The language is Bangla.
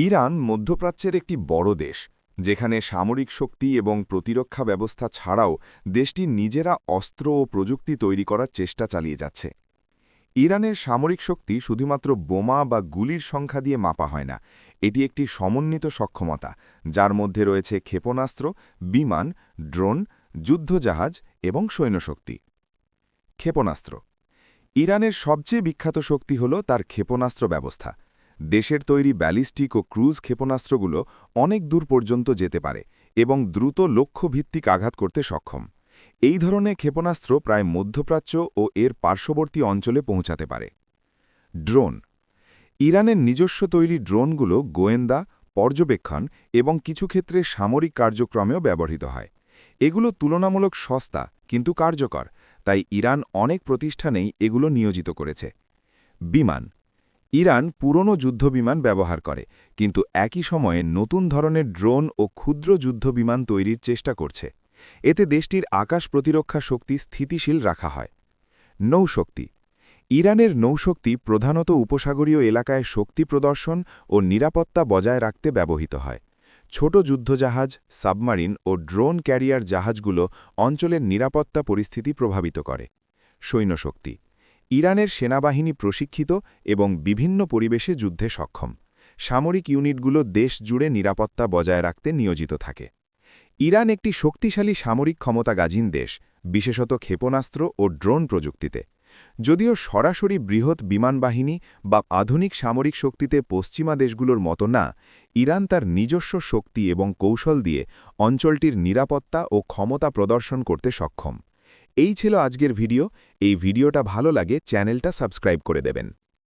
ইরান মধ্যপ্রাচ্যের একটি বড় দেশ, যেখানে সামরিক শক্তি এবং প্রতিরক্ষা ব্যবস্থা ছাড়াও দেশটি নিজেরা অস্ত্র ও প্রযুক্তি তৈরি করার চেষ্টা চালিয়ে যাচ্ছে। ইরানের সামরিক শক্তি শুধুমাত্র বোমা বা গুলির সংখ্যা দিয়ে মাপা হয় না, এটি একটি সমন্বিত সক্ষমতা, যার মধ্যে রয়েছে ক্ষেপণাস্ত্র, বিমান, ড্রোন, যুদ্ধজাহাজ এবং সৈন্যশক্তি। ক্ষেপণাস্ত্র ইরানের সবচেয়ে বিখ্যাত শক্তি হল তার ক্ষেপণাস্ত্র ব্যবস্থা। দেশের তৈরি ব্যালিস্টিক ও ক্রুজ ক্ষেপণাস্ত্রগুলো অনেক দূর পর্যন্ত যেতে পারে এবং দ্রুত লক্ষ্যভিত্তিক আঘাত করতে সক্ষম। এই ধরনের ক্ষেপণাস্ত্র প্রায় মধ্যপ্রাচ্য ও এর পার্শ্ববর্তী অঞ্চলে পৌঁছাতে পারে। ড্রোন ইরানের নিজস্ব তৈরি ড্রোনগুলো গোয়েন্দা, পর্যবেক্ষণ এবং কিছু ক্ষেত্রে সামরিক কার্যক্রমেও ব্যবহৃত হয়। এগুলো তুলনামূলক সস্তা কিন্তু কার্যকর, তাই ইরান অনেক প্রতিষ্ঠানেই এগুলো নিয়োজিত করেছে। বিমান ইরান পুরনো যুদ্ধবিমান ব্যবহার করে, কিন্তু একই সময়ে নতুন ধরনের ড্রোন ও ক্ষুদ্র যুদ্ধবিমান তৈরির চেষ্টা করছে। এতে দেশটির আকাশ প্রতিরক্ষা শক্তি স্থিতিশীল রাখা হয়। নৌশক্তি ইরানের নৌশক্তি প্রধানত উপসাগরীয় এলাকায় শক্তি প্রদর্শন ও নিরাপত্তা বজায় রাখতে ব্যবহৃত হয়। ছোট যুদ্ধজাহাজ, সাবমারিন ও ড্রোন ক্যারিয়ার জাহাজগুলো অঞ্চলের নিরাপত্তা পরিস্থিতি প্রভাবিত করে। সৈন্যশক্তি ইরানের সেনাবাহিনী প্রশিক্ষিত এবং বিভিন্ন পরিবেশে যুদ্ধে সক্ষম। সামরিক ইউনিটগুলো দেশ জুড়ে নিরাপত্তা বজায় রাখতে নিয়োজিত থাকে। ইরান একটি শক্তিশালী সামরিক ক্ষমতাগাজীন দেশ, বিশেষত ক্ষেপণাস্ত্র ও ড্রোন প্রযুক্তিতে। যদিও সরাসরি বৃহৎ বিমানবাহিনী বা আধুনিক সামরিক শক্তিতে পশ্চিমা দেশগুলোর মতো না, ইরান তার নিজস্ব শক্তি এবং কৌশল দিয়ে অঞ্চলটির নিরাপত্তা ও ক্ষমতা প্রদর্শন করতে সক্ষম। এই ছিল আজকের ভিডিও। এই ভিডিওটা ভালো লাগে চ্যানেলটা সাবস্ক্রাইব করে দেবেন।